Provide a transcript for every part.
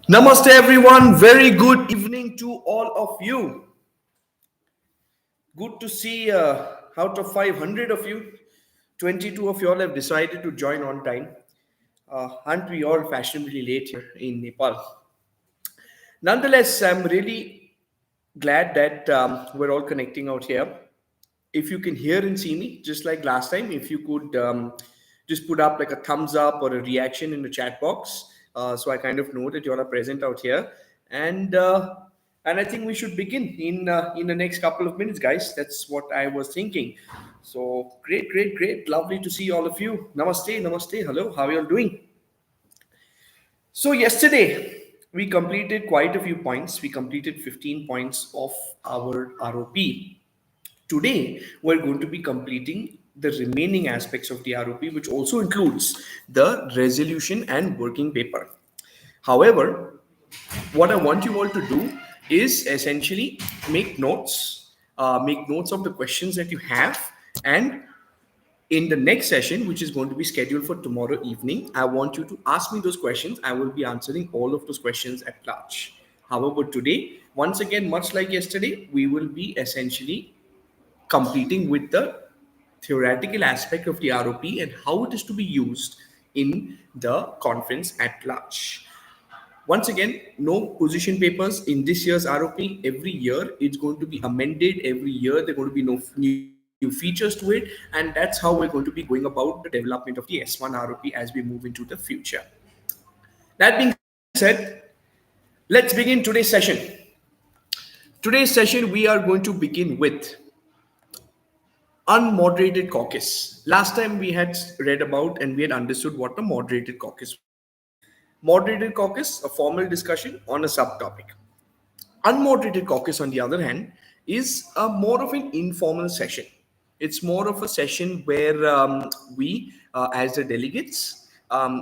Namaste, everyone. Very good evening to all of you. Good to see out of 500 of you, 22 of you all have decided to join on time. Aren't we all fashionably late here in Nepal? Nonetheless, I'm really glad that we're all connecting out here. If you can hear and see me, just like last time, if you could just put up like a thumbs up or a reaction in the chat box, so I kind of know that you all are present out here. And uh, and I think we should begin in the next couple of minutes, guys. That's what I was thinking. So great, great, great. Lovely to see all of you. Namaste, namaste. Hello, how are you all doing? So yesterday we completed quite a few points. We completed 15 points of our ROP. Today, we're going to be completing the remaining aspects of the ROP, which also includes the resolution and working paper. However, what I want you all to do is essentially make notes of the questions that you have, and in the next session, which is going to be scheduled for tomorrow evening, I want you to ask me those questions. I will be answering all of those questions at large. However, today, once again, much like yesterday, we will be essentially competing with the theoretical aspect of the ROP and how it is to be used in the conference at large. Once again, no position papers in this year's ROP. Every year, it's going to be amended. Every year, there are going to be no new features to it. And that's how we're going to be going about the development of the S1 ROP as we move into the future. That being said, let's begin today's session. Today's session, we are going to begin with unmoderated caucus. Last time we had read about and we had understood what a moderated caucus was. Moderated caucus, a formal discussion on a subtopic. Unmoderated caucus, on the other hand, is more of an informal session. It's more of a session where as the delegates,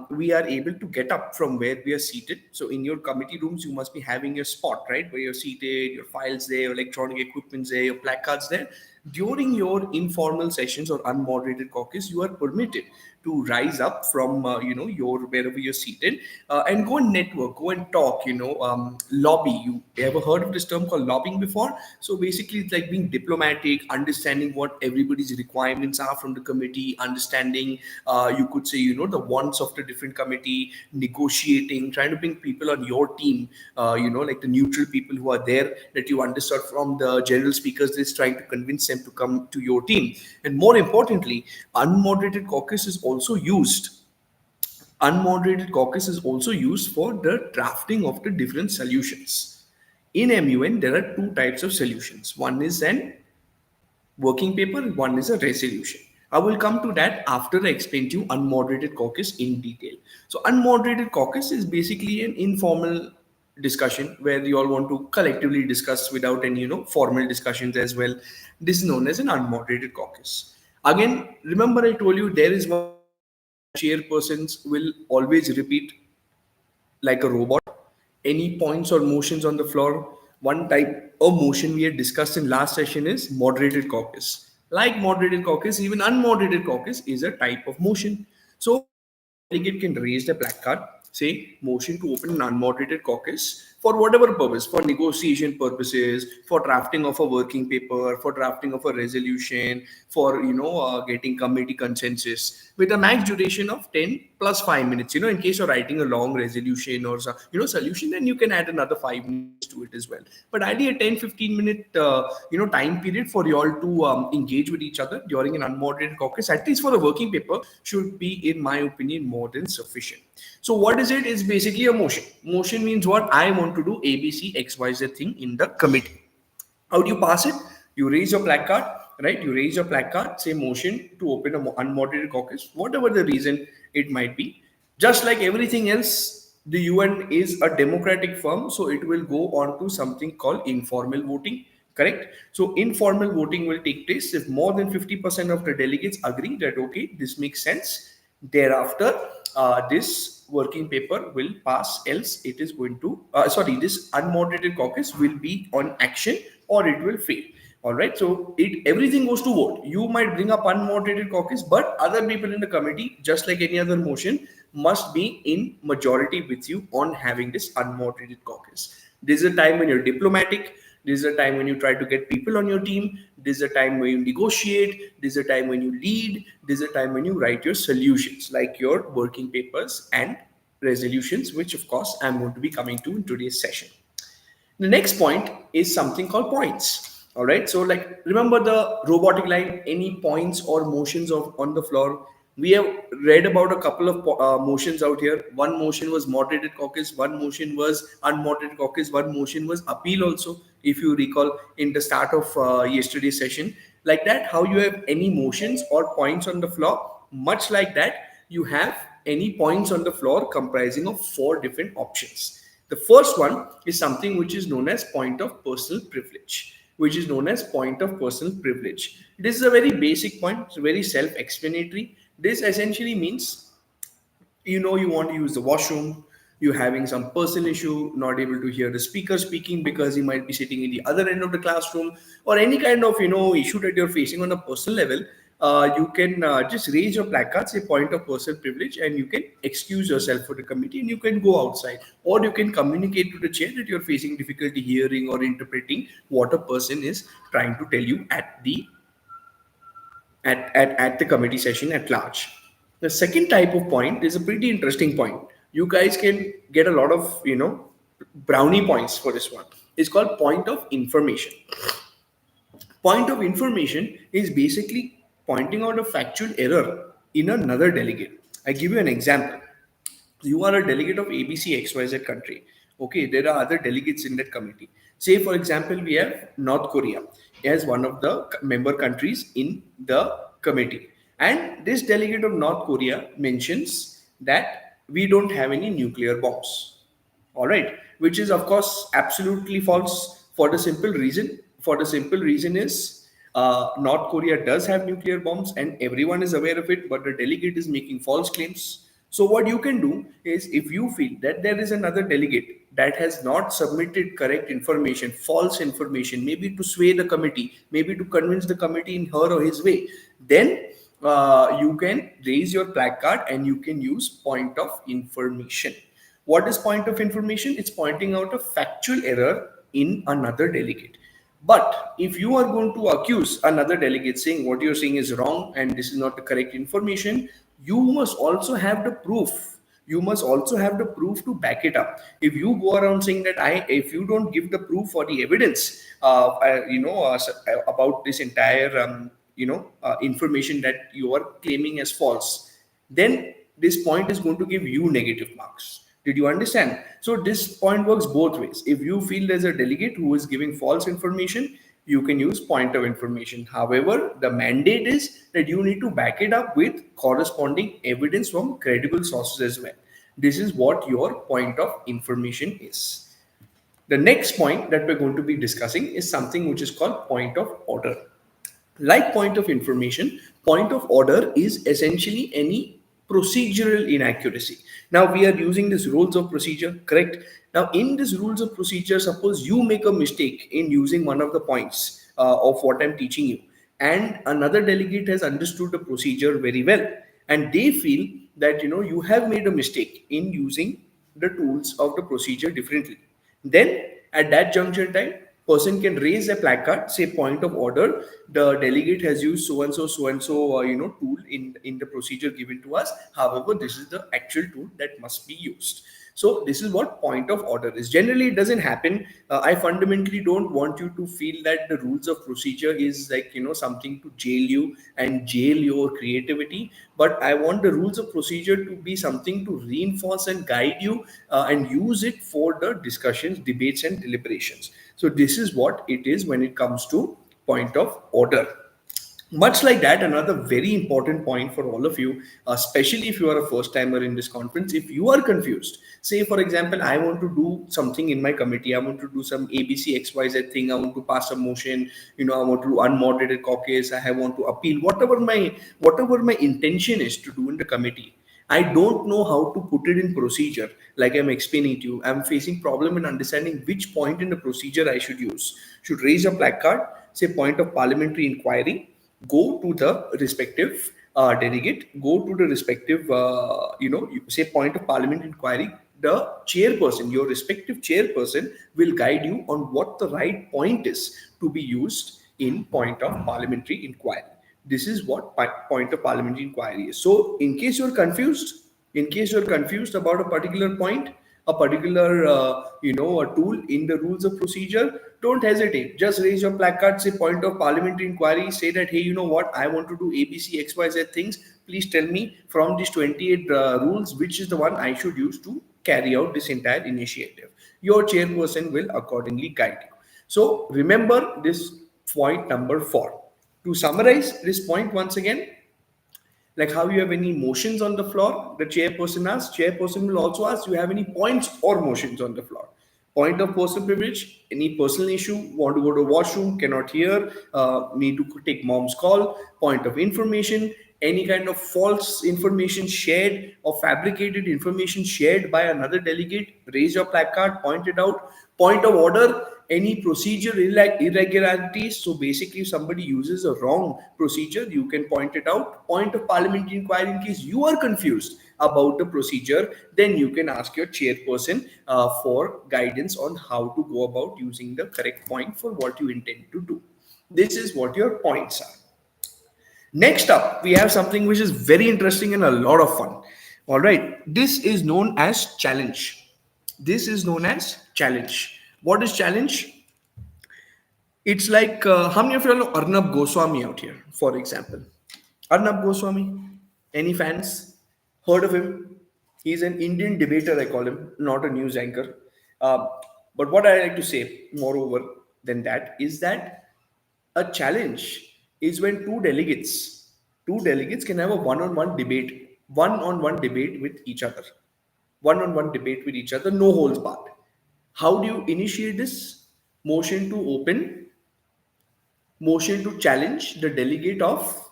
we are able to get up from where we are seated. So in your committee rooms, you must be having your spot, right, where you're seated, your files there, your electronic equipment's there, your placards there. During your informal sessions or unmoderated caucus, you are permitted to rise up from your wherever you're seated, and go and network, go and talk, lobby. You ever heard of this term called lobbying before? So basically it's like being diplomatic, understanding what everybody's requirements are from the committee, understanding, you could say, the wants of the different committee, negotiating, trying to bring people on your team, like the neutral people who are there that you understood from the general speakers list, trying to convince them to come to your team. And more importantly, unmoderated caucus is also used unmoderated caucus is also used for the drafting of the different solutions. In MUN, there are two types of solutions. One is an working paper, one is a resolution. I will come to that after I explain to you unmoderated caucus in detail. So unmoderated caucus is basically an informal discussion where you all want to collectively discuss without any formal discussions as well. This is known as an unmoderated caucus. Again, remember I told you there is one thing that chairpersons will always repeat like a robot. Any points or motions on the floor? One type of motion we had discussed in last session is moderated caucus. Like moderated caucus, even unmoderated caucus is a type of motion. So a delegate can raise the placard, say motion to open an unmoderated caucus for whatever purpose, for negotiation purposes, for drafting of a working paper, for drafting of a resolution, for getting committee consensus, with a max duration of 10 plus 5 minutes. In case you're writing a long resolution or solution, then you can add another 5 minutes to it as well. But ideally a 10-15 minute time period for you all to engage with each other during an unmoderated caucus, at least for a working paper, should be, in my opinion, more than sufficient. So what is it? It's basically a motion. Motion means what? I want to do ABC XYZ thing in the committee. How do you pass it? You raise your placard, right? You raise your placard, say motion to open an unmoderated caucus, whatever the reason it might be. Just like everything else, the UN is a democratic firm, so it will go on to something called informal voting. Correct? So informal voting will take place if more than 50% of the delegates agree that okay, this makes sense. Thereafter, this working paper will pass, else it is going to, this unmoderated caucus will be on action or it will fail. All right, so it everything goes to vote. You might bring up unmoderated caucus, but other people in the committee, just like any other motion, must be in majority with you on having this unmoderated caucus. This is a time when you're diplomatic. This is a time when you try to get people on your team. This is a time when you negotiate. This is a time when you lead. This is a time when you write your solutions, like your working papers and resolutions, which of course I'm going to be coming to in today's session. The next point is something called points. All right. So, like, remember the robotic line, any points or motions of on the floor. We have read about a couple of motions out here. One motion was moderated caucus, one motion was unmoderated caucus, one motion was appeal also, if you recall in the start of yesterday's session. Like that, how you have any motions or points on the floor, much like that, you have any points on the floor comprising of four different options. The first one is something which is known as point of personal privilege, which is known as point of personal privilege. This is a very basic point, it's very self-explanatory. This essentially means, you want to use the washroom, you're having some personal issue, not able to hear the speaker speaking because he might be sitting in the other end of the classroom, or any kind of issue that you're facing on a personal level. You can just raise your placard, say point of personal privilege, and you can excuse yourself for the committee and you can go outside, or you can communicate to the chair that you're facing difficulty hearing or interpreting what a person is trying to tell you at the committee session at large. The second type of point is a pretty interesting point. You guys can get a lot of, brownie points for this one. It's called point of information. Point of information is basically pointing out a factual error in another delegate. I give you an example. You are a delegate of ABC XYZ country. Okay, there are other delegates in that committee. Say, for example, we have North Korea as one of the member countries in the committee. And this delegate of North Korea mentions that we don't have any nuclear bombs. All right, which is of course absolutely false for the simple reason. For the simple reason is North Korea does have nuclear bombs and everyone is aware of it, but the delegate is making false claims. So what you can do is, if you feel that there is another delegate that has not submitted correct information, false information, maybe to sway the committee, maybe to convince the committee in her or his way, then you can raise your placard and you can use point of information. What is point of information? It's pointing out a factual error in another delegate. But if you are going to accuse another delegate saying what you're saying is wrong and this is not the correct information, you must also have the proof. You must also have the proof to back it up. If you go around saying that if you don't give the proof or the evidence, about this entire, information that you are claiming as false, then this point is going to give you negative marks. Did you understand? So this point works both ways. If you feel there's a delegate who is giving false information, you can use point of information. However, the mandate is that you need to back it up with corresponding evidence from credible sources as well. This is what your point of information is. The next point that we're going to be discussing is something which is called point of order. Like point of information, point of order is essentially any procedural inaccuracy. Now we are using this rules of procedure, correct? Now in this rules of procedure, suppose you make a mistake in using one of the points of what I'm teaching you, and another delegate has understood the procedure very well, and they feel that you have made a mistake in using the tools of the procedure differently. Then at that juncture time, person can raise a placard, say point of order, the delegate has used so and so tool in the procedure given to us. However, this is the actual tool that must be used. So this is what point of order is. Generally it doesn't happen. I fundamentally don't want you to feel that the rules of procedure is like something to jail you and jail your creativity, but I want the rules of procedure to be something to reinforce and guide you, and use it for the discussions, debates and deliberations. So this is what it is when it comes to point of order. Much like that, another very important point for all of you, especially if you are a first timer in this conference, if you are confused, say for example, I want to do something in my committee, I want to do some ABC XYZ thing, I want to pass a motion, I want to do unmoderated caucus, I want to appeal, whatever my intention is to do in the committee. I don't know how to put it in procedure. Like I'm explaining to you, I'm facing problem in understanding which point in the procedure I should use. Should raise a placard, say point of parliamentary inquiry, go to the respective delegate, go to the respective, say point of parliament inquiry. The chairperson, your respective chairperson, will guide you on what the right point is to be used in point of parliamentary inquiry. This is what point of parliamentary inquiry is. So, in case you're confused about a particular point, a particular a tool in the rules of procedure, don't hesitate. Just raise your placard, say point of parliamentary inquiry, say that, hey, you know what, I want to do ABC XYZ things. Please tell me from these 28 rules which is the one I should use to carry out this entire initiative. Your chairperson will accordingly guide you. So remember this point number 4. To summarize this point once again, like how you have any motions on the floor, the chairperson asks, chairperson will also ask, you have any points or motions on the floor. Point of personal privilege, any personal issue, want to go to washroom, cannot hear, need to take mom's call. Point of information, any kind of false information shared or fabricated information shared by another delegate, raise your placard, point it out. Point of order, any procedure irregularities. So basically, if somebody uses a wrong procedure, you can point it out. Point of parliamentary inquiry, in case you are confused about the procedure, then you can ask your chairperson for guidance on how to go about using the correct point for what you intend to do. This is what your points are. Next up, we have something which is very interesting and a lot of fun. All right, this is known as challenge. This is known as challenge. What is challenge? It's like, how many of you all know Arnab Goswami out here, for example? Arnab Goswami, any fans? Heard of him? He's an Indian debater, I call him, not a news anchor. Uh, but what I like to say, moreover than that, is that a challenge is when two delegates can have a one-on-one debate with each other. One-on-one debate with each other, no holds barred. How do you initiate this? Motion to open, motion to challenge the delegate of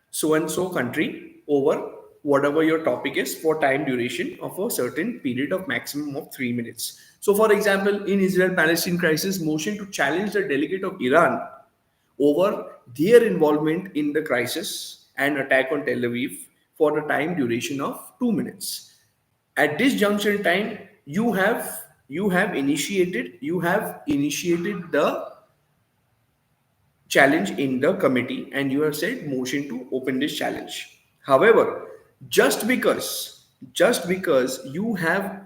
so and so country over whatever your topic is for time duration of a certain period of maximum of 3 minutes. So, for example, in Israel-Palestine crisis, motion to challenge the delegate of Iran over their involvement in the crisis and attack on Tel Aviv for the time duration of 2 minutes. At this juncture in time, you have initiated the challenge in the committee and you have said motion to open this challenge. However, just because you have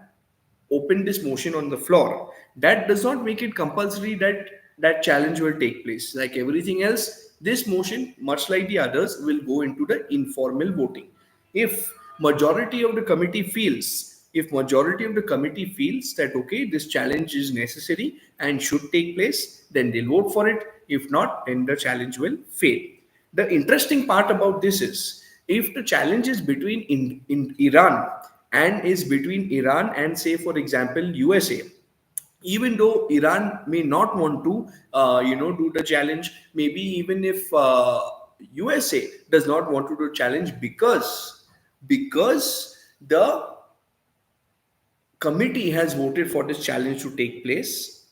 opened this motion on the floor, that does not make it compulsory that that challenge will take place. Like everything else, this motion, much like the others, will go into the informal voting. If majority of the committee feels that okay, this challenge is necessary and should take place, then they'll vote for it. If not, then the challenge will fail. The interesting part about this is, if the challenge is between in Iran and is between Iran and, say, for example, USA, even though Iran may not want to, do the challenge, maybe even if USA does not want to do challenge because the committee has voted for this challenge to take place.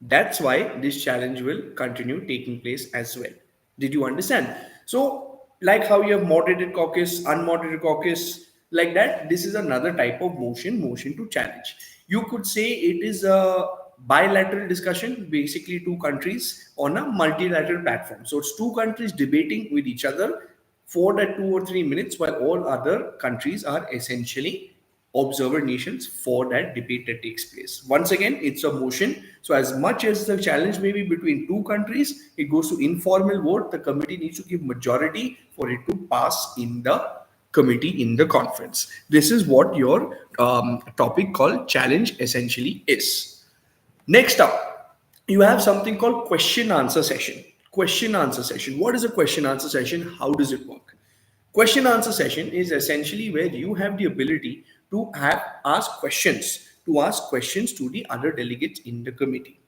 That's why this challenge will continue taking place as well. Did you understand? So, like how you have moderated caucus, unmoderated caucus, like that, this is another type of motion to challenge. You could say it is a bilateral discussion, basically two countries on a multilateral platform. So, it's two countries debating with each other for that 2 or 3 minutes, while all other countries are essentially observer nations for that debate that takes place. Once again, it's a motion. So as much as the challenge may be between two countries, it goes to informal vote. The committee needs to give majority for it to pass in the committee, in the conference. This is what your topic called challenge essentially is. Next up, you have something called question answer session. Question answer session. What is a question answer session? How does it work? Question answer session is essentially where you have the ability to ask questions to the other delegates in the committee.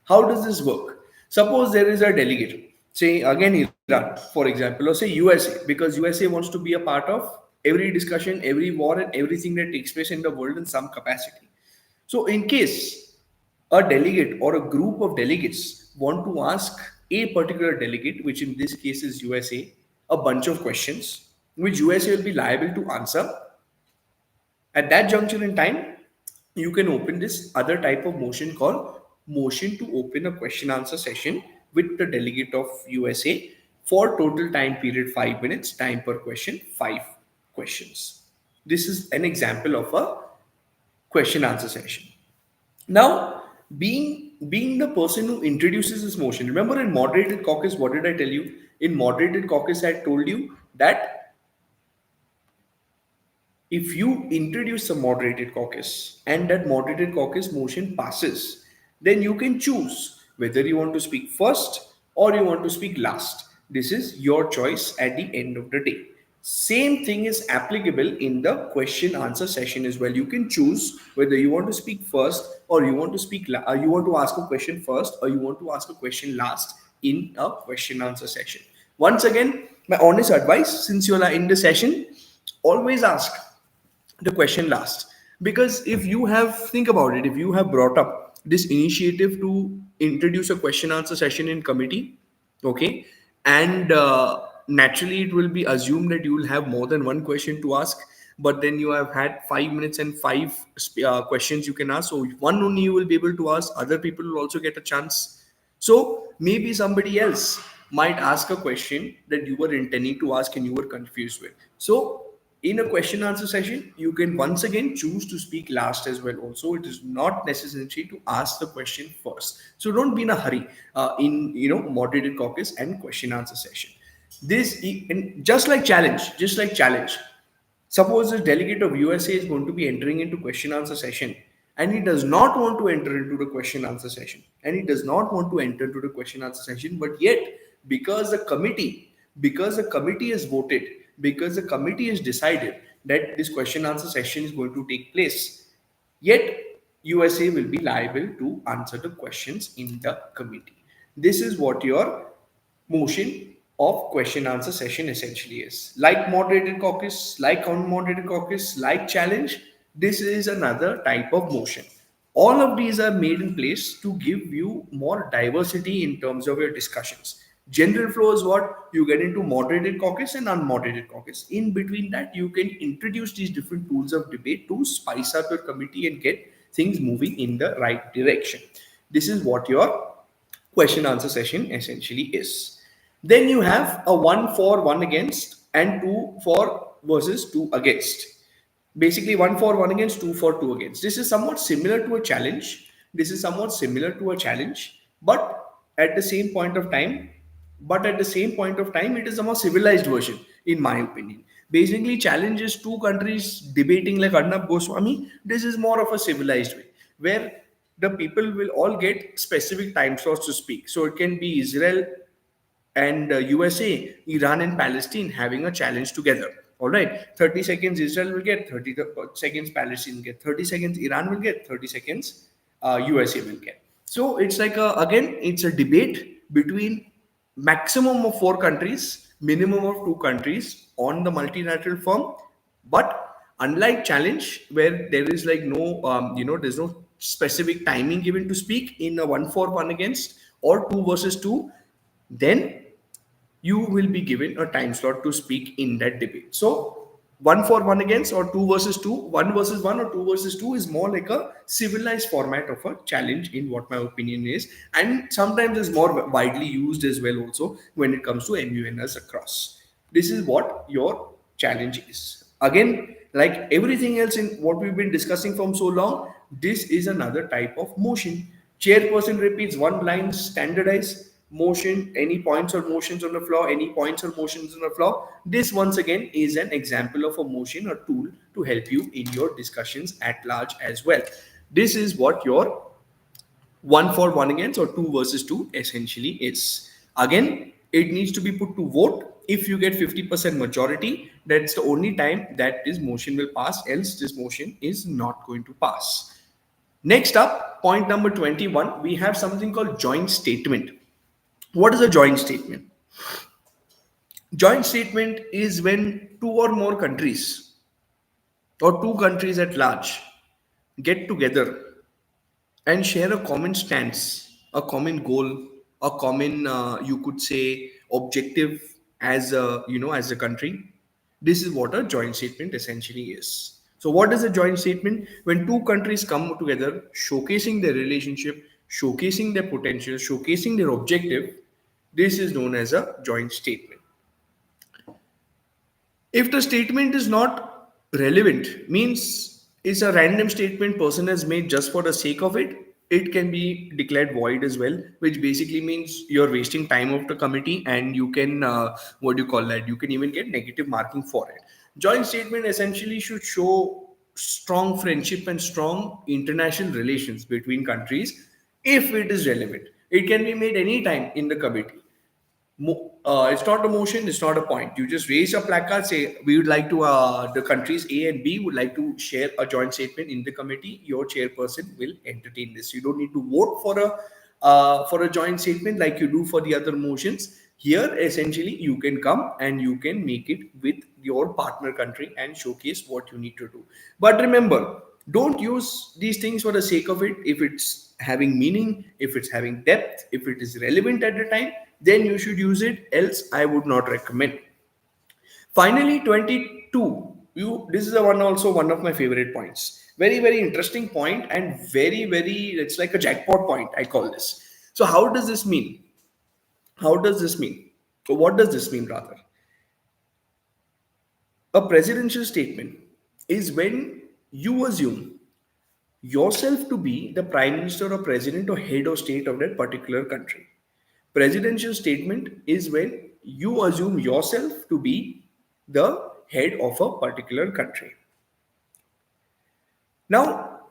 How does this work? Suppose there is a delegate, say again Iran, for example, or say USA, because USA wants to be a part of every discussion, every war, and everything that takes place in the world in some capacity. So in case a delegate or a group of delegates want to ask a particular delegate, which in this case is USA, a bunch of questions, which USA will be liable to answer. At that juncture in time, you can open this other type of motion called motion to open a question answer session with the delegate of USA for total time period 5 minutes, time per question 5 questions. This is an example of a question answer session. Now, being the person who introduces this motion, remember in moderated caucus, what did I tell you? In moderated caucus, I told you that if you introduce a moderated caucus and that moderated caucus motion passes, then you can choose whether you want to speak first or you want to speak last. This is your choice at the end of the day. Same thing is applicable in the question answer session as well. You can choose whether you want to speak first or you want to you want to ask a question first or you want to ask a question last in a question answer session. Once again, my honest advice, since you are in the session, always ask the question last, because if you have, think about it, if you have brought up this initiative to introduce a question answer session in committee, okay, and naturally it will be assumed that you will have more than one question to ask, but then you have had 5 minutes and five questions you can ask, so one only you will be able to ask, other people will also get a chance. So maybe somebody else might ask a question that you were intending to ask and you were confused with. So in a question answer session, you can once again choose to speak last as well. Also, it is not necessary to ask the question first. So don't be in a hurry in moderated caucus and question answer session. And just like challenge. Suppose a delegate of USA is going to be entering into question answer session and he does not want to enter into the question answer session and he does not want to enter into the question answer session, but yet because the committee has voted, because the committee has decided that this question answer session is going to take place, yet USA will be liable to answer the questions in the committee. This is what your motion of question answer session essentially is. Like moderated caucus, like unmoderated caucus, like challenge, this is another type of motion. All of these are made in place to give you more diversity in terms of your discussions. General flow is what you get into moderated caucus and unmoderated caucus. In between that, you can introduce these different tools of debate to spice up your committee and get things moving in the right direction. This is what your question answer session essentially is. Then you have a 1 for 1 against and 2 for versus 2 against. Basically 1 for 1 against, 2 for 2 against. This is somewhat similar to a challenge. But at the same point of time, it is a more civilized version, in my opinion. Basically, challenge is two countries debating like Arnab Goswami. This is more of a civilized way, where the people will all get specific time slots to speak. So it can be Israel and USA, Iran and Palestine having a challenge together. All right, 30 seconds Israel will get, 30 seconds Palestine will get, 30 seconds Iran will get, 30 seconds USA will get. So it's like again, it's a debate between maximum of four countries, minimum of two countries on the multilateral forum. But unlike challenge, where there is like no, there's no specific timing given to speak in a 1 for 1 against or 2 versus 2, then you will be given a time slot to speak in that debate. So, 1 for 1 against or 2 versus 2, 1 versus 1 or 2 versus 2 is more like a civilized format of a challenge, in what my opinion is. And sometimes is more widely used as well, also when it comes to MUNs across. This is what your challenge is. Again, like everything else in what we've been discussing from so long, this is another type of motion. Chairperson repeats one line, standardized motion, any points or motions on the floor, any points or motions on the floor. This once again is an example of a motion or tool to help you in your discussions at large as well. This is what your 1 for 1 against or 2 versus 2 essentially is. Again, it needs to be put to vote. If you get 50% majority, that's the only time that this motion will pass, else this motion is not going to pass. Next up, point number 21, we have something called joint statement. What is a joint statement? Joint statement is when two or more countries or two countries at large get together and share a common stance, a common goal, a common, you could say, objective as a, as a country. This is what a joint statement essentially is. So what is a joint statement? When two countries come together, showcasing their relationship, showcasing their potential, showcasing their objective, this is known as a joint statement. If the statement is not relevant, means it's a random statement person has made just for the sake of it, it can be declared void as well, which basically means you're wasting time of the committee, and you can, what do you call that? You can even get negative marking for it. Joint statement essentially should show strong friendship and strong international relations between countries if it is relevant. It can be made anytime in the committee. It's not a motion, it's not a point. You just raise a placard, say we would like to, the countries A and B would like to share a joint statement in the committee. Your chairperson will entertain this. You don't need to vote for a joint statement like you do for the other motions. Here, essentially, you can come and you can make it with your partner country and showcase what you need to do. But remember, don't use these things for the sake of it. If it's having meaning, if it's having depth, if it is relevant at the time, then you should use it. Else, I would not recommend. Finally, 22. This is the one, also one of my favorite points. Very, very interesting point, and very, very, it's like a jackpot point, I call this. So, how does this mean? How does this mean? So, what does this mean rather? A presidential statement is when you assume yourself to be the prime minister or president or head of state of that particular country. Presidential statement is when you assume yourself to be the head of a particular country. Now,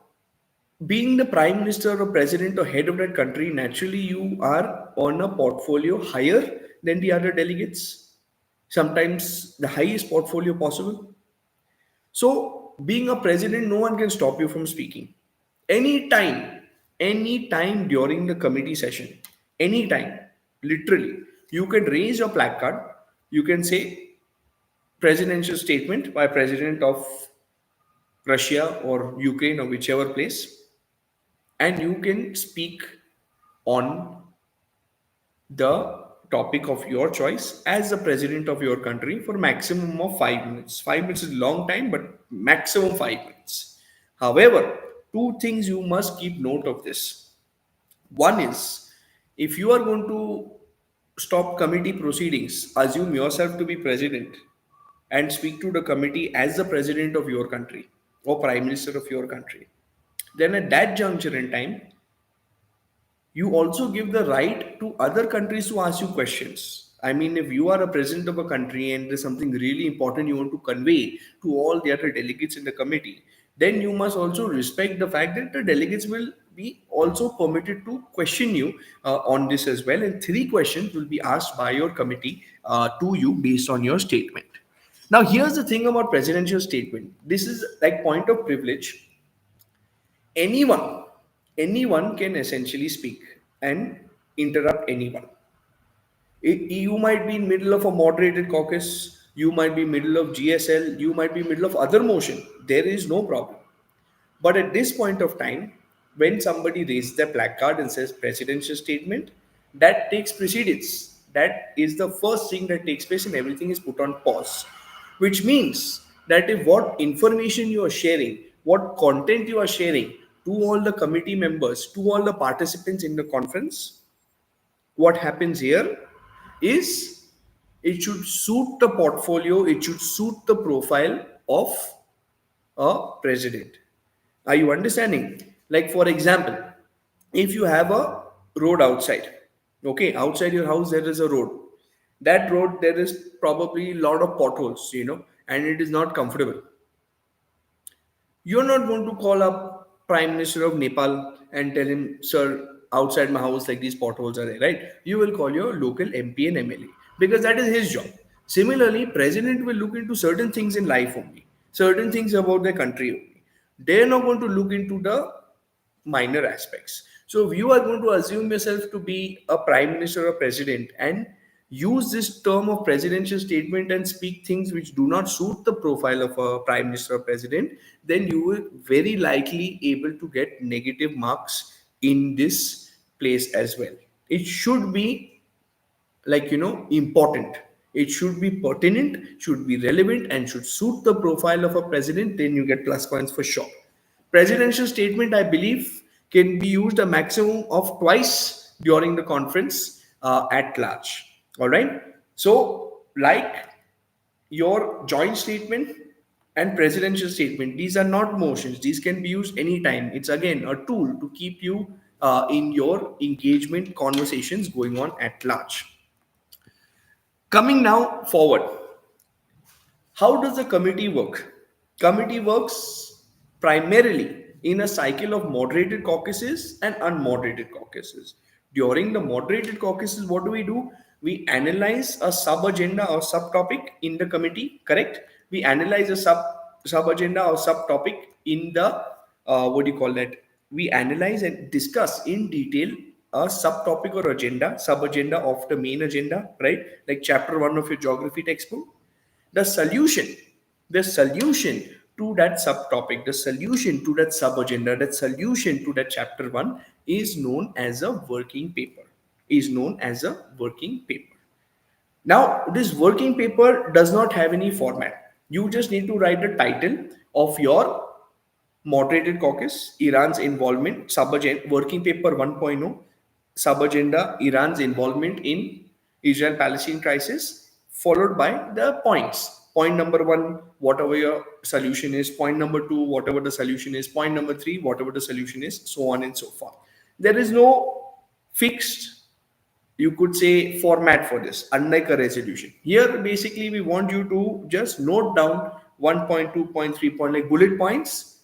being the prime minister or president or head of that country, naturally you are on a portfolio higher than the other delegates, sometimes the highest portfolio possible. So, being a president, no one can stop you from speaking. Anytime during the committee session, anytime, literally, you can raise your placard, you can say presidential statement by president of Russia or Ukraine or whichever place, and you can speak on the topic of your choice as the president of your country for maximum of 5 minutes. 5 minutes is a long time, but maximum 5 minutes. However, two things you must keep note of this. One is, if you are going to stop committee proceedings, assume yourself to be president and speak to the committee as the president of your country or prime minister of your country. Then at that juncture in time, you also give the right to other countries to ask you questions. I mean, if you are a president of a country and there's something really important you want to convey to all the other delegates in the committee, then you must also respect the fact that the delegates will be also permitted to question you on this as well. And three questions will be asked by your committee to you based on your statement. Now, here's the thing about presidential statement. This is like point of privilege. Anyone can essentially speak and interrupt anyone. You might be in middle of a moderated caucus, you might be middle of GSL, you might be middle of other motion. There is no problem. But at this point of time, when somebody raises their placard and says presidential statement, that takes precedence. That is the first thing that takes place, and everything is put on pause. Which means that if what information you are sharing, what content you are sharing to all the committee members, to all the participants in the conference, what happens here is it should suit the portfolio, it should suit the profile of a president. Are you understanding? Like, for example, if you have a road outside, okay, outside your house, there is a road. That road, there is probably a lot of potholes, and it is not comfortable. You're not going to call up Prime Minister of Nepal and tell him, sir, outside my house, like these potholes are there, right? You will call your local MP and MLA because that is his job. Similarly, president will look into certain things in life only, certain things about the country only. They're not going to look into the minor aspects. So if you are going to assume yourself to be a prime minister or president and use this term of presidential statement and speak things which do not suit the profile of a prime minister or president, then you will very likely able to get negative marks in this place as well. it should be important. It should be pertinent, should be relevant, and should suit the profile of a president. Then you get plus points for sure. Presidential statement, I believe, can be used a maximum of twice during the conference at large. All right. So like your joint statement and presidential statement, these are not motions, these can be used anytime. It's again a tool to keep you in your engagement conversations going on at large. Coming now forward, how does the committee work? Committee works primarily in a cycle of moderated caucuses and unmoderated caucuses. During the moderated caucuses, what do? We analyze a sub agenda or subtopic in the committee, correct? We analyze a sub agenda or subtopic in the what do you call that? We analyze and discuss in detail a subtopic or agenda, sub agenda of the main agenda, right? Like chapter 1 of your geography textbook. The solution to that subtopic, the solution to that sub agenda, that solution to that chapter 1 is known as a working paper, is known as a working paper. Now this working paper does not have any format. You just need to write the title of your moderated caucus, Iran's involvement, sub-agenda, working paper 1.0, sub-agenda, Iran's involvement in Israel-Palestine crisis, followed by the points. Point number 1, whatever your solution is. Point number 2, whatever the solution is. Point number 3, whatever the solution is, so on and so forth. There is no fixed, you could say, format for this, unlike a resolution. Here, basically, we want you to just note down 1 point, 2 point, 3 point, like bullet points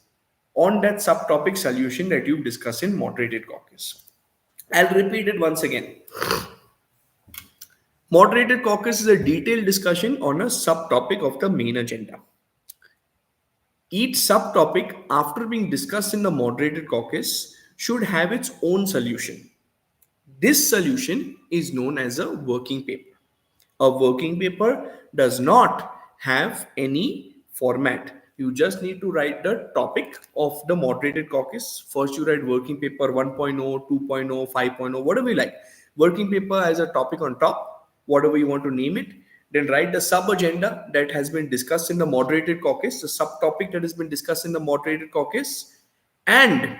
on that subtopic solution that you discuss in moderated caucus. I'll repeat it once again. Moderated caucus is a detailed discussion on a subtopic of the main agenda. Each subtopic, after being discussed in the moderated caucus, should have its own solution. This solution is known as a working paper. A working paper does not have any format. You just need to write the topic of the moderated caucus. First, you write working paper 1.0, 2.0, 5.0, whatever you like. Working paper has a topic on top, whatever you want to name it. Then write the sub-agenda that has been discussed in the moderated caucus, the subtopic that has been discussed in the moderated caucus, and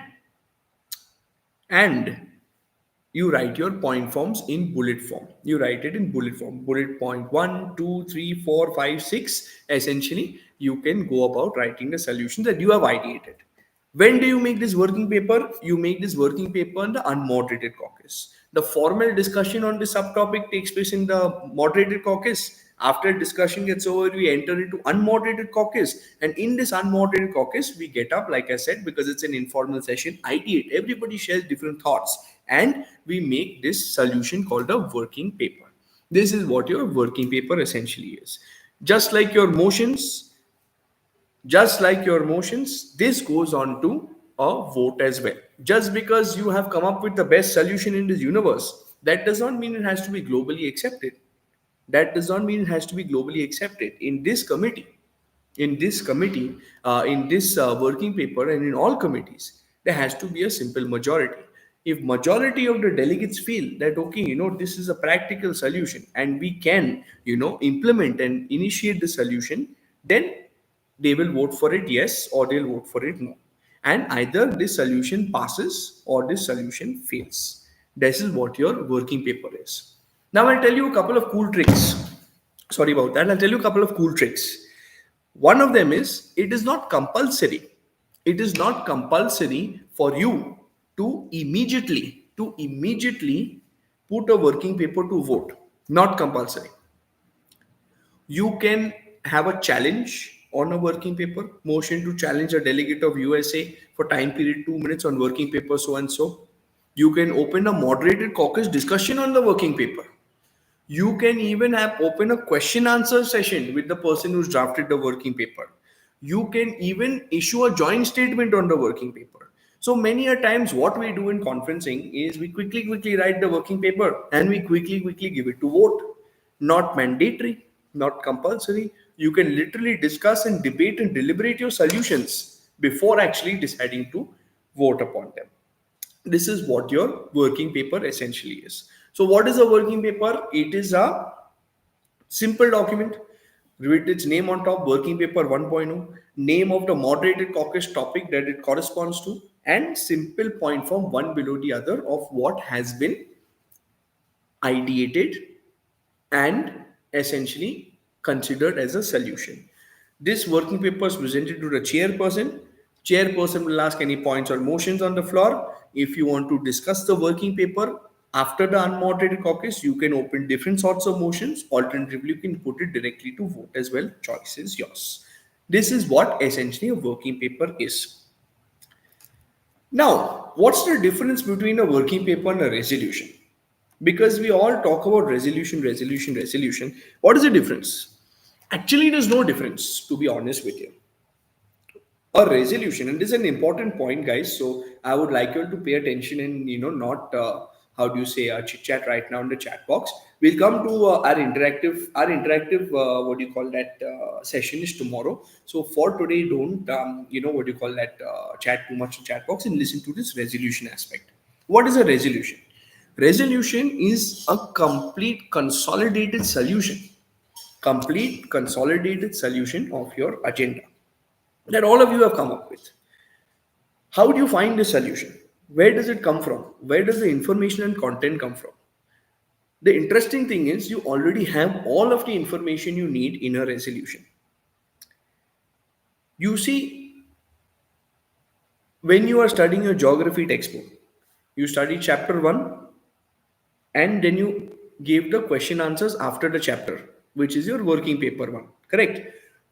you write your point forms in bullet form. You write it in bullet form. Bullet point 1, 2, 3, 4, 5, 6. Essentially, you can go about writing the solution that you have ideated. When do you make this working paper? You make this working paper in the unmoderated caucus. The formal discussion on this subtopic takes place in the moderated caucus. After discussion gets over, we enter into unmoderated caucus. And in this unmoderated caucus, we get up, like I said, because it's an informal session, ideate. Everybody shares different thoughts. And we make this solution called a working paper. This is what your working paper essentially is. Just like your motions, this goes on to a vote as well. Just because you have come up with the best solution in this universe, that does not mean it has to be globally accepted. In this committee, in this working paper, and in all committees, there has to be a simple majority. If majority of the delegates feel that, okay, this is a practical solution and we can, implement and initiate the solution, then they will vote for it yes, or they'll vote for it no. And either this solution passes or this solution fails. This is what your working paper is. Now I'll tell you a couple of cool tricks. Sorry about that. I'll tell you a couple of cool tricks. One of them is, it is not compulsory. It is not compulsory for you to immediately put a working paper to vote. Not compulsory. You can have a challenge on a working paper, motion to challenge a delegate of USA for time period 2 minutes on working paper so and so. You can open a moderated caucus discussion on the working paper. You can even open a question answer session with the person who's drafted the working paper. You can even issue a joint statement on the working paper. So many a times what we do in conferencing is we quickly write the working paper and we quickly give it to vote. Not mandatory, not compulsory. You can literally discuss and debate and deliberate your solutions before actually deciding to vote upon them. This is what your working paper essentially is. So what is a working paper? It is a simple document with its name on top, working paper 1.0, name of the moderated caucus topic that it corresponds to, and simple point form one below the other of what has been ideated and essentially considered as a solution. This working paper is presented to the chairperson. Chairperson will ask any points or motions on the floor. If you want to discuss the working paper after the unmoderated caucus, you can open different sorts of motions. Alternatively, you can put it directly to vote as well. Choice is yours. This is what essentially a working paper is. Now, what's the difference between a working paper and a resolution? Because we all talk about resolution, resolution, resolution. What is the difference? Actually, there's no difference, to be honest with you. A resolution, and this is an important point, guys. So I would like you all to pay attention and not how do you say chit chat right now in the chat box. We'll come to our interactive what do you call that session is tomorrow. So for today, don't what do you call that chat too much in chat box and listen to this resolution aspect. What is a resolution? Resolution is a complete consolidated solution of your agenda that all of you have come up with. How do you find the solution? Where does it come from? Where does the information and content come from? The interesting thing is you already have all of the information you need in a resolution. You see, when you are studying your geography textbook, you study chapter 1 and then you give the question answers after the chapter, which is your working paper 1. Correct?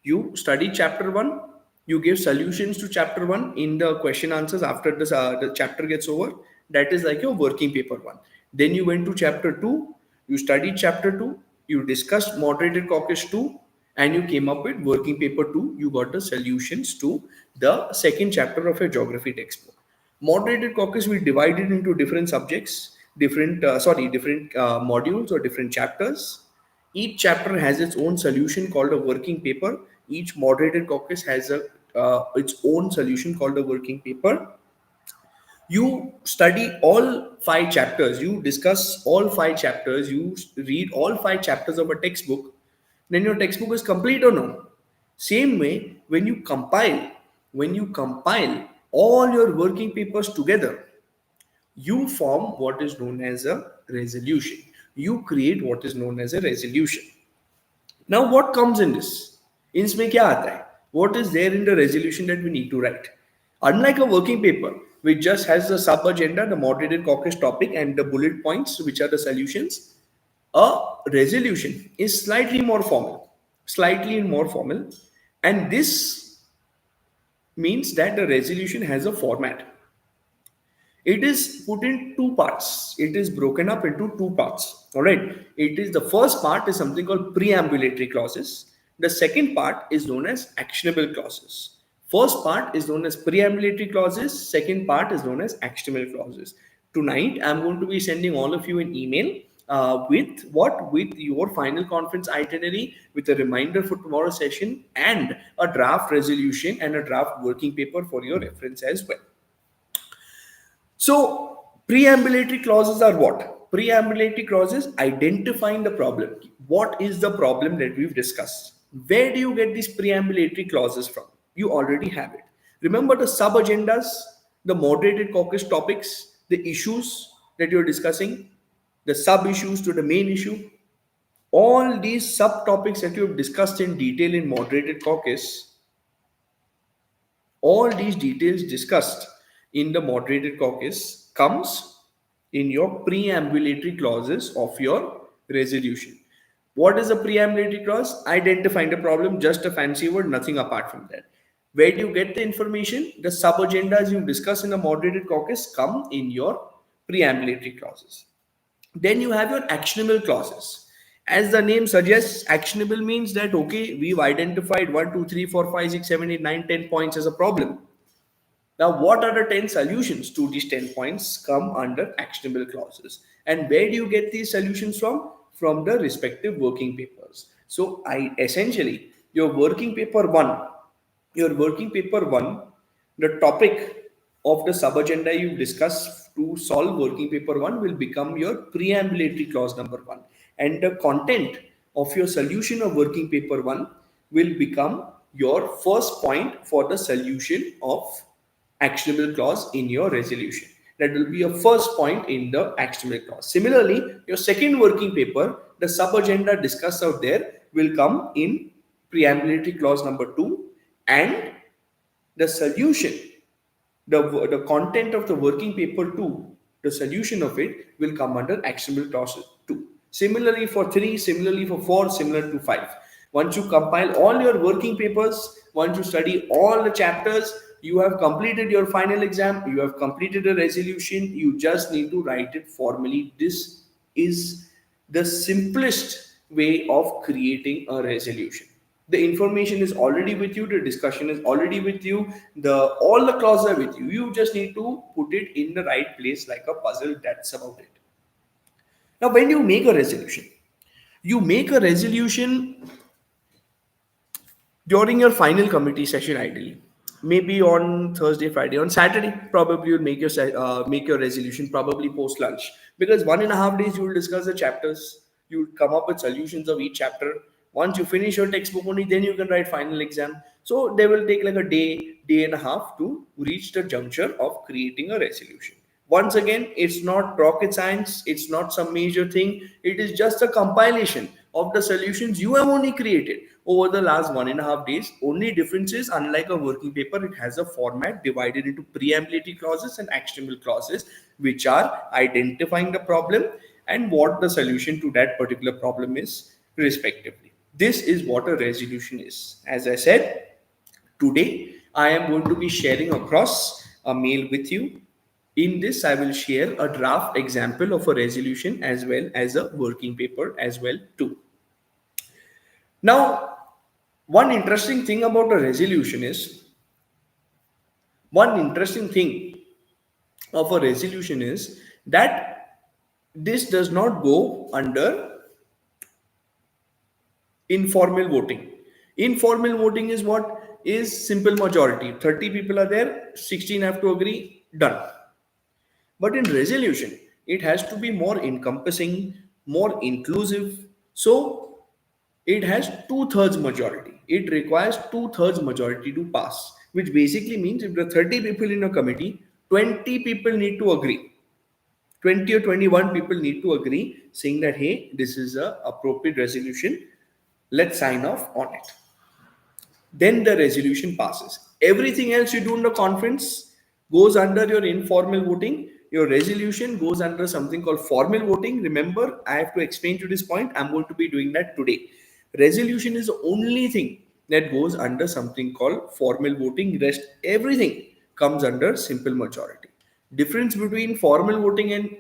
You study chapter 1, you give solutions to chapter 1 in the question answers after the chapter gets over. That is like your working paper 1. Then you went to chapter 2, you studied chapter 2, you discussed moderated caucus 2, and you came up with working paper 2. You got the solutions to the second chapter of your geography textbook. Moderated caucus we divided into different subjects, different modules or different chapters. Each chapter has its own solution called a working paper. Each moderated caucus has its own solution called a working paper. You study all 5 chapters, you discuss all 5 chapters, you read all 5 chapters of a textbook, then your textbook is complete or no? Same way, when you compile all your working papers together, you form what is known as a resolution. You create what is known as a resolution. Now, what comes in this? इसमें क्या आता है? What is there in the resolution that we need to write? Unlike a working paper, which just has the sub agenda, the moderated caucus topic, and the bullet points, which are the solutions, a resolution is slightly more formal, and this means that the resolution has a format. It is put in 2 parts. It is broken up into 2 parts. All right. It is the first part is something called preambulatory clauses. The second part is known as actionable clauses. First part is known as preambulatory clauses. Second part is known as actionable clauses. Tonight, I'm going to be sending all of you an email with your final conference itinerary, with a reminder for tomorrow's session, and a draft resolution and a draft working paper for your reference as well. So, preambulatory clauses are what? Preambulatory clauses identifying the problem. What is the problem that we've discussed? Where do you get these preambulatory clauses from? You already have it. Remember the sub agendas, the moderated caucus topics, the issues that you're discussing, the sub issues to the main issue. All these subtopics that you've discussed in detail in moderated caucus, all these details discussed in the moderated caucus comes in your preambulatory clauses of your resolution. What is a preambulatory clause? Identifying the problem, just a fancy word, nothing apart from that. Where do you get the information? The sub agendas you discuss in the moderated caucus come in your preambulatory clauses. Then you have your actionable clauses. As the name suggests, actionable means that, okay, we've identified 1, 2, 3, 4, 5, 6, 7, 8, 9, 10 points as a problem. Now, what are the 10 solutions to these 10 points come under actionable clauses? And where do you get these solutions from? From the respective working papers. So, your working paper one, the topic of the sub-agenda you discuss to solve working paper 1 will become your preambulatory clause number 1, and the content of your solution of working paper 1 will become your first point for the solution of actionable clause in your resolution. That will be your first point in the actionable clause. Similarly, your second working paper, the sub-agenda discussed out there will come in preambulatory clause number 2, and the solution, the content of the working paper 2, the solution of it will come under actionable clause 2. Similarly for 3, similarly for 4, similar to 5. Once you compile all your working papers, once you study all the chapters, you have completed your final exam, you have completed a resolution, you just need to write it formally. This is the simplest way of creating a resolution. The information is already with you, the discussion is already with you, all the clauses are with you. You just need to put it in the right place like a puzzle. That's about it. Now, when you make a resolution, you make a resolution during your final committee session, ideally maybe on Thursday, Friday. On Saturday probably you'll make your resolution probably post lunch, because 1.5 days you will discuss the chapters, you'll come up with solutions of each chapter. Once you finish your textbook only, then you can write final exam. So they will take like a day and a half to reach the juncture of creating a resolution. Once again, it's not rocket science, it's not some major thing, it is just a compilation of the solutions you have only created over the last 1.5 days. Only difference is, unlike a working paper, it has a format divided into preambulatory clauses and actionable clauses, which are identifying the problem and what the solution to that particular problem is, respectively. This is what a resolution is. As I said, today I am going to be sharing across a mail with you. In this, I will share a draft example of a resolution as well as a working paper as well too. Now, one interesting thing about a resolution is, one interesting thing of a resolution is that this does not go under informal voting. Informal voting is what? Is simple majority. 30 people are there, 16 have to agree, done. But in resolution, it has to be more encompassing, more inclusive. So it has 2/3 majority. It requires 2/3 majority to pass, which basically means if there are 30 people in a committee, 20 people need to agree. 20 or 21 people need to agree, saying that, hey, this is a appropriate resolution. Let's sign off on it. Then the resolution passes. Everything else you do in the conference goes under your informal voting. Your resolution goes under something called formal voting. Remember, I have to explain to this point. I'm going to be doing that today. Resolution is the only thing that goes under something called formal voting. Rest everything comes under simple majority. Difference between formal voting and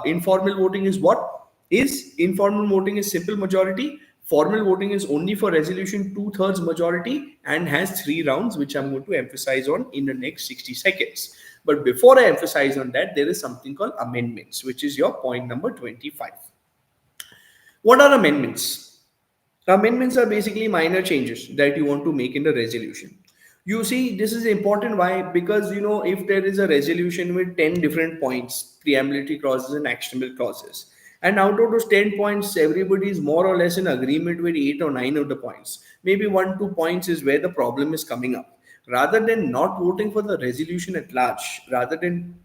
informal voting is what? Is informal voting is simple majority. Formal voting is only for resolution 2/3 majority and has 3 rounds, which I'm going to emphasize on in the next 60 seconds. But before I emphasize on that, there is something called amendments, which is your point number 25. What are amendments? Amendments are basically minor changes that you want to make in the resolution. You see, this is important. Why? Because, if there is a resolution with 10 different points, preambulatory clauses and actionable clauses, and out of those 10 points, everybody is more or less in agreement with 8 or 9 of the points. Maybe 1-2 points is where the problem is coming up. Rather than not voting for the resolution at large, rather than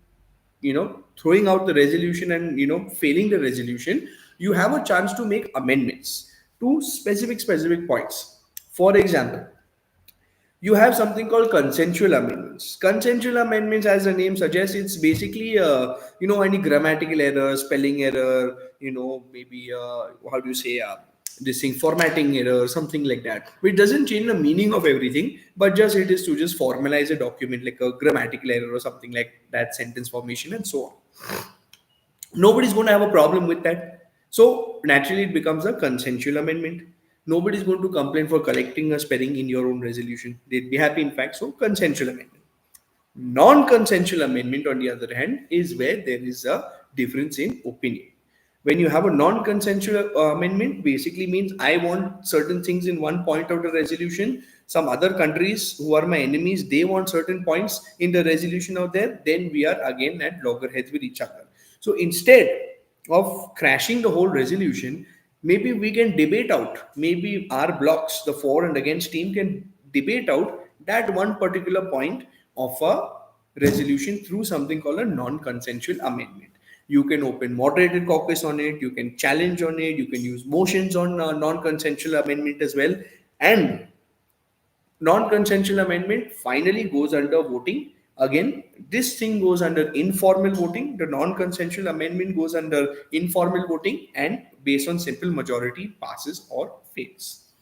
throwing out the resolution and failing the resolution, you have a chance to make amendments to specific points. For example, you have something called consensual amendments. Consensual amendments, as the name suggests, it's basically any grammatical error, spelling error, maybe how do you say this thing, formatting error, something like that, which doesn't change the meaning of everything, but just it is to just formalize a document, like a grammatical error or something like that, sentence formation and so on. Nobody's going to have a problem with that. So naturally it becomes a consensual amendment. Nobody's going to complain for correcting a spelling in your own resolution. They'd be happy, in fact. So consensual amendment. Non-consensual amendment, on the other hand, is where there is a difference in opinion. When you have a non-consensual amendment, basically means I want certain things in one point of the resolution. Some other countries who are my enemies, they want certain points in the resolution out there. Then we are again at loggerheads with each other. So instead of crashing the whole resolution, maybe we can debate out. Maybe our blocks, the for and against team, can debate out that one particular point of a resolution through something called a non-consensual amendment. You can open moderated caucus on it, you can challenge on it, you can use motions on non-consensual amendment as well. And non-consensual amendment finally goes under voting. Again, this thing goes under informal voting. The non-consensual amendment goes under informal voting and based on simple majority passes or fails.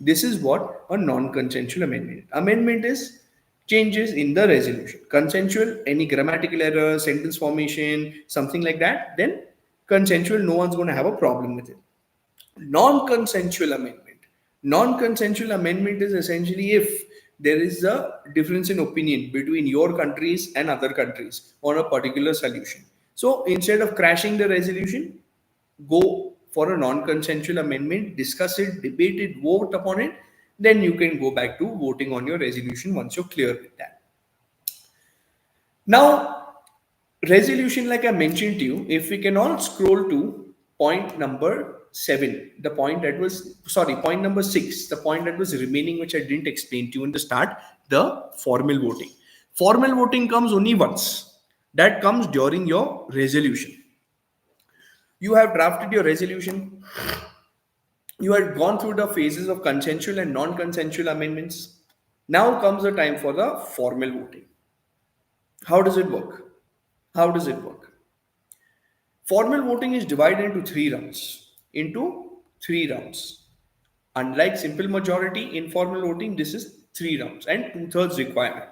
This is what a non-consensual amendment. Amendment is changes in the resolution. Consensual, any grammatical error, sentence formation, something like that, then consensual, no one's going to have a problem with it. Non-consensual amendment. Non-consensual amendment is essentially if there is a difference in opinion between your countries and other countries on a particular solution. So instead of crashing the resolution, go for a non-consensual amendment, discuss it, debate it, vote upon it. Then you can go back to voting on your resolution once you're clear with that. Now, resolution, like I mentioned to you, if we can all scroll to point number 7, the point that was, sorry, point number 6, the point that was remaining, which I didn't explain to you in the start, the formal voting. Formal voting comes only once. That comes during your resolution. You have drafted your resolution. You had gone through the phases of consensual and non-consensual amendments. Now comes the time for the formal voting. How does it work? How does it work? Formal voting is divided into three rounds. Into three rounds. Unlike simple majority, informal voting, this is three rounds and two-thirds requirement.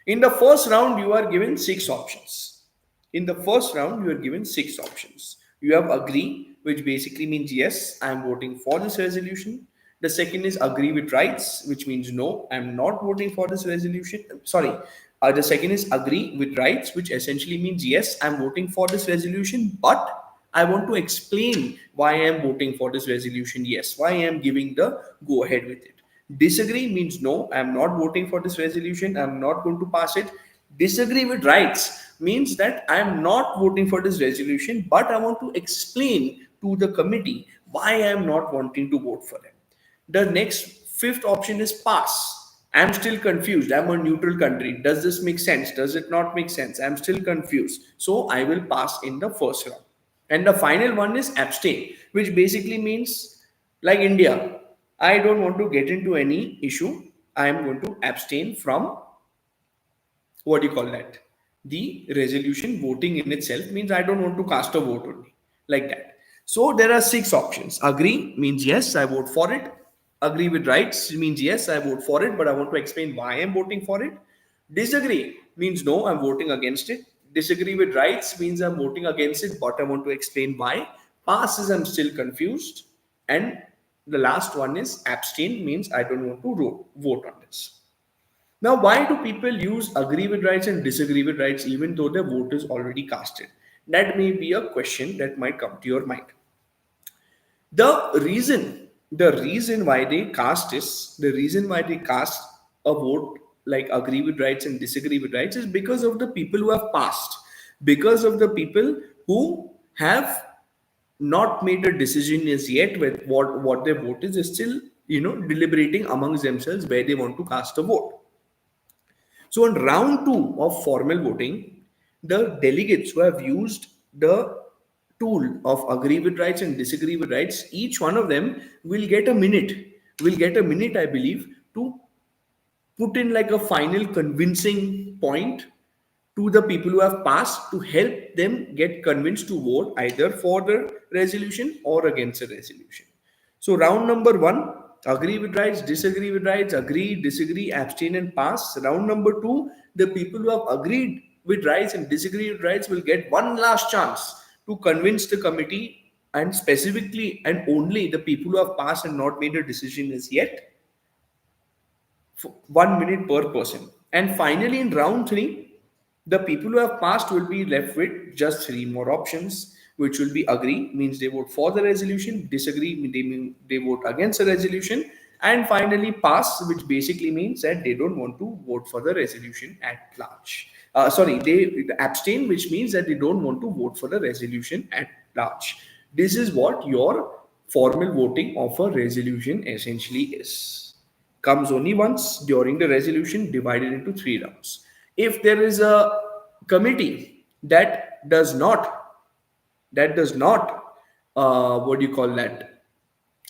In the first round, you are given six options. In the first round, you are given six options. You have agree, which basically means yes, I am voting for this resolution. The second is agree with rights, which means no, I am not voting for this resolution. Sorry, the second is agree with rights, which essentially means yes, I am voting for this resolution, but I want to explain why I am voting for this resolution. Yes, why I am giving the go ahead with it. Disagree means no, I am not voting for this resolution. I am not going to pass it. Disagree with rights means that I am not voting for this resolution, but I want to explain to the committee why I am not wanting to vote for it. The next fifth option is pass. I'm still confused. I'm a neutral country. Does this make sense? Does it not make sense? I'm still confused. So I will pass in the first round. And the final one is abstain, which basically means, like India, I don't want to get into any issue. I am going to abstain from, what do you call that? The resolution. Voting in itself means I don't want to cast a vote only, like that. So there are six options. Agree means yes, I vote for it. Agree with rights means yes, I vote for it, but I want to explain why I'm voting for it. Disagree means no, I'm voting against it. Disagree with rights means I'm voting against it, but I want to explain why. Pass is I'm still confused. And the last one is abstain means I don't want to vote on this. Now, why do people use agree with rights and disagree with rights even though their vote is already casted? That may be a question that might come to your mind. The reason why they cast is the reason why they cast a vote like agree with rights and disagree with rights is because of the people who have passed, because of the people who have not made a decision as yet with what their vote is still deliberating amongst themselves where they want to cast a vote. So on round two of formal voting, the delegates who have used the tool of agree with rights and disagree with rights, each one of them will get a minute. Will get a minute, I believe, to put in like a final convincing point to the people who have passed to help them get convinced to vote either for the resolution or against the resolution. So round number one, agree with rights, disagree with rights, agree, disagree, abstain and pass. Round number two, the people who have agreed with rights and disagree with rights will get one last chance to convince the committee, and specifically and only the people who have passed and not made a decision as yet, 1 minute per person. And finally, in round three, the people who have passed will be left with just three more options, which will be agree means they vote for the resolution, disagree mean they vote against the resolution, and finally pass, which basically means that they don't want to vote for the resolution at large. Sorry, they abstain, which means that they don't want to vote for the resolution at large. This is what your formal voting of a resolution essentially is. Comes only once during the resolution, divided into 3 rounds. If there is a committee that does not what do you call that,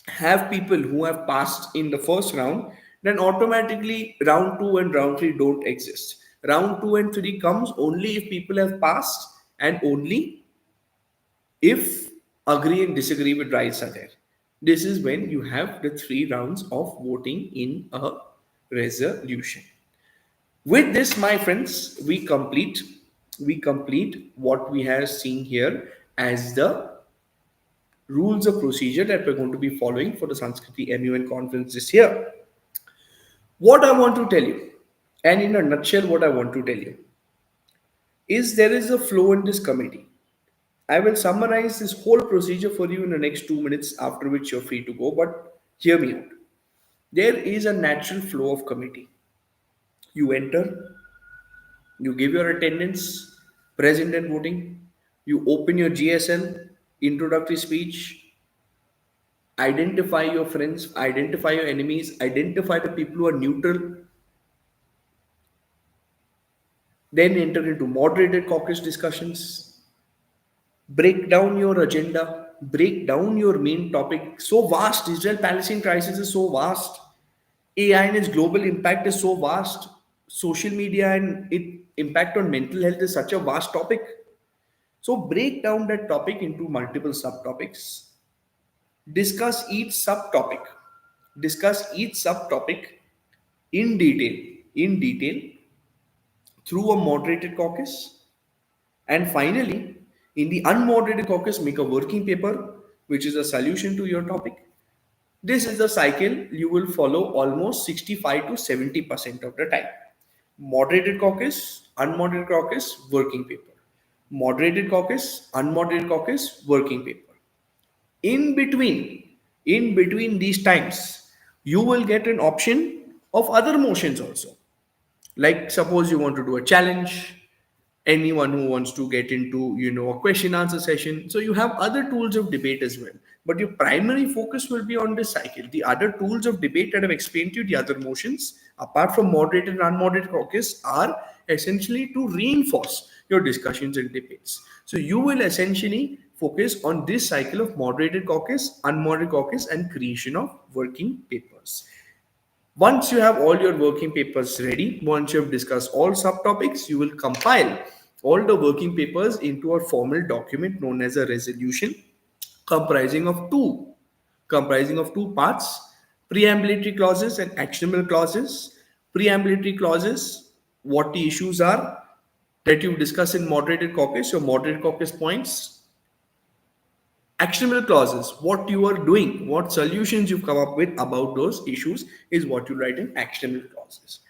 have people who have passed in the first round, then automatically round 2 and round 3 don't exist. Round 2 and 3 comes only if people have passed, and only if agree and disagree with rights are there. This is when you have the 3 rounds of voting in a resolution. With this, my friends, we complete what we have seen here as the rules of procedure that we're going to be following for the Sanskriti MUN conference this year. What I want to tell you, and in a nutshell, what I want to tell you is there is a flow in this committee. I will summarize this whole procedure for you in the next 2 minutes, after which you're free to go. But hear me out. There is a natural flow of committee. You enter, you give your attendance, present and voting, you open your GSL, introductory speech, identify your friends, identify your enemies, identify the people who are neutral, then enter into moderated caucus discussions, break down your agenda, break down your main topic. So vast, Israel Palestine crisis is so vast, AI and its global impact is so vast, social media and its impact on mental health is such a vast topic. So break down that topic into multiple subtopics. Discuss each subtopic. Discuss each subtopic in detail through a moderated caucus. And finally, in the unmoderated caucus, make a working paper, which is a solution to your topic. This is the cycle you will follow almost 65 to 70% of the time. Moderated caucus, unmoderated caucus, working paper. Moderated caucus, unmoderated caucus, working paper. In between these times, you will get an option of other motions also. Like suppose you want to do a challenge, anyone who wants to get into a question answer session, so you have other tools of debate as well, but your primary focus will be on this cycle. The other tools of debate that I've explained to you, the other motions apart from moderated and unmoderated caucus, are essentially to reinforce your discussions and debates. So you will essentially focus on this cycle of moderated caucus, unmoderated caucus, and creation of working papers. Once you have all your working papers ready, once you have discussed all subtopics, you will compile all the working papers into a formal document known as a resolution, comprising of two parts: preambulatory clauses and actionable clauses. Preambulatory clauses, what the issues are that you discuss in moderated caucus, your moderated caucus points. Actionable clauses, what you are doing, what solutions you've come up with about those issues, is what you write in actionable clauses.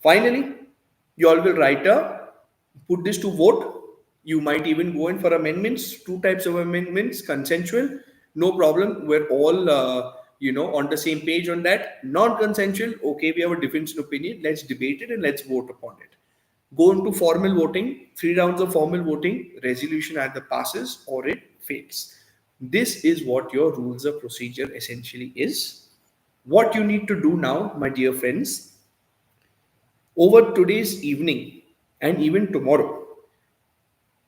Finally, you all will put this to vote. You might even go in for amendments. Two types of amendments: consensual, no problem, we're all on the same page on that. Non-consensual, okay, we have a difference in opinion, let's debate it and let's vote upon it. Go into formal voting, 3 rounds of formal voting, resolution either passes or it fails. This is what your rules of procedure essentially is. What you need to do now, my dear friends, over today's evening and even tomorrow,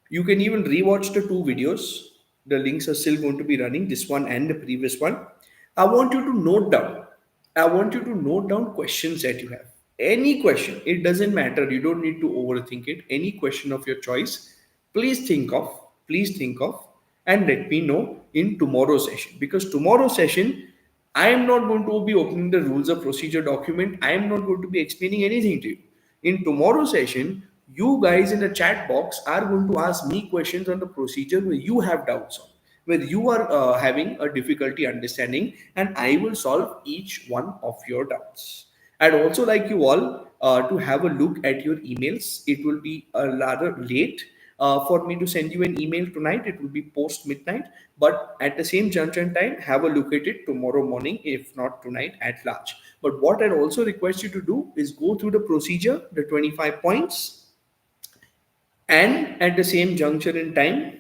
you can even rewatch the 2 videos. The links are still going to be running, this one and the previous one. I want you to note down questions that you have. Any question, it doesn't matter. You don't need to overthink it. Any question of your choice, please think of, and let me know in tomorrow's session. Because tomorrow's session, I am not going to be opening the rules of procedure document. I am not going to be explaining anything to you. In tomorrow's session, you guys in the chat box are going to ask me questions on the procedure where you have doubts on, where you are having a difficulty understanding, and I will solve each one of your doubts. I'd also like you all to have a look at your emails. It will be rather late for me to send you an email tonight. It will be post midnight, but at the same junction time, have a look at it tomorrow morning, if not tonight at large. But what I'd also request you to do is go through the procedure, the 25 points, and at the same juncture in time,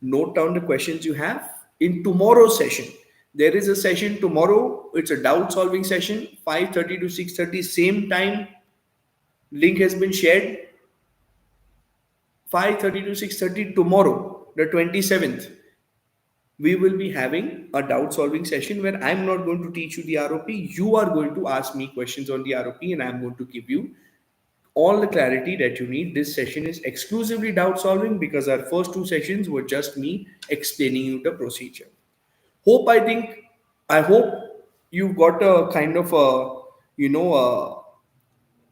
note down the questions you have in tomorrow's session. There is a session tomorrow. It's a doubt solving session, 5:30 to 6:30, same time. Link has been shared. 5:30 to 6:30 tomorrow, the 27th, we will be having a doubt solving session where I'm not going to teach you the ROP. You are going to ask me questions on the ROP, and I'm going to give you all the clarity that you need. This session is exclusively doubt solving because our first two sessions were just me explaining you the procedure. I hope you got a kind of a, a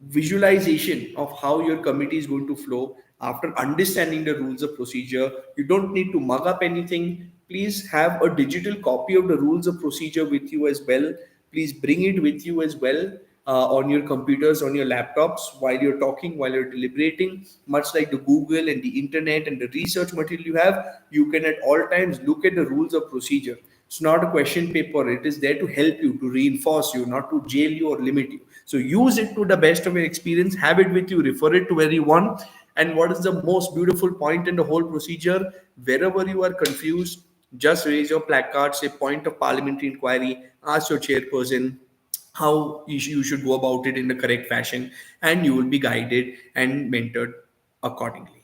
visualization of how your committee is going to flow after understanding the rules of procedure. You don't need to mug up anything. Please have a digital copy of the rules of procedure with you as well. Please bring it with you as well, on your computers, on your laptops, while you're talking, while you're deliberating. Much like the Google and the internet and the research material you have, you can at all times look at the rules of procedure. It's not a question paper. It is there to help you, to reinforce you, not to jail you or limit you. So use it to the best of your experience. Have it with you. Refer it to where you want. And what is the most beautiful point in the whole procedure? Wherever you are confused, just raise your placard, say point of parliamentary inquiry, ask your chairperson how you should go about it in the correct fashion, and you will be guided and mentored accordingly.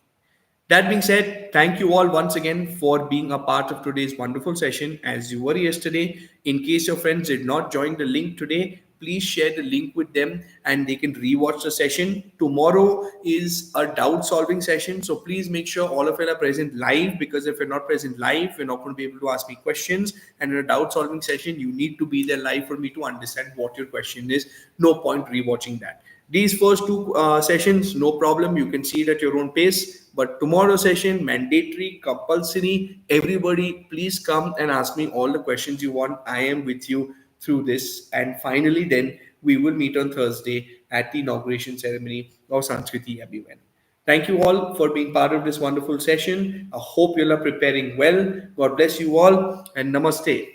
That being said, thank you all once again for being a part of today's wonderful session as you were yesterday. In case your friends did not join the link today, please share the link with them and they can rewatch the session. Tomorrow is a doubt solving session, so please make sure all of you are present live, because if you're not present live, you're not going to be able to ask me questions. And in a doubt solving session, you need to be there live for me to understand what your question is. No point rewatching that. These first two sessions, no problem. You can see it at your own pace. But tomorrow session, mandatory, compulsory. Everybody, please come and ask me all the questions you want. I am with you through this. And finally, then we will meet on Thursday at the inauguration ceremony of Sanskriti Abhiman. Thank you all for being part of this wonderful session. I hope you all are preparing well. God bless you all, and namaste.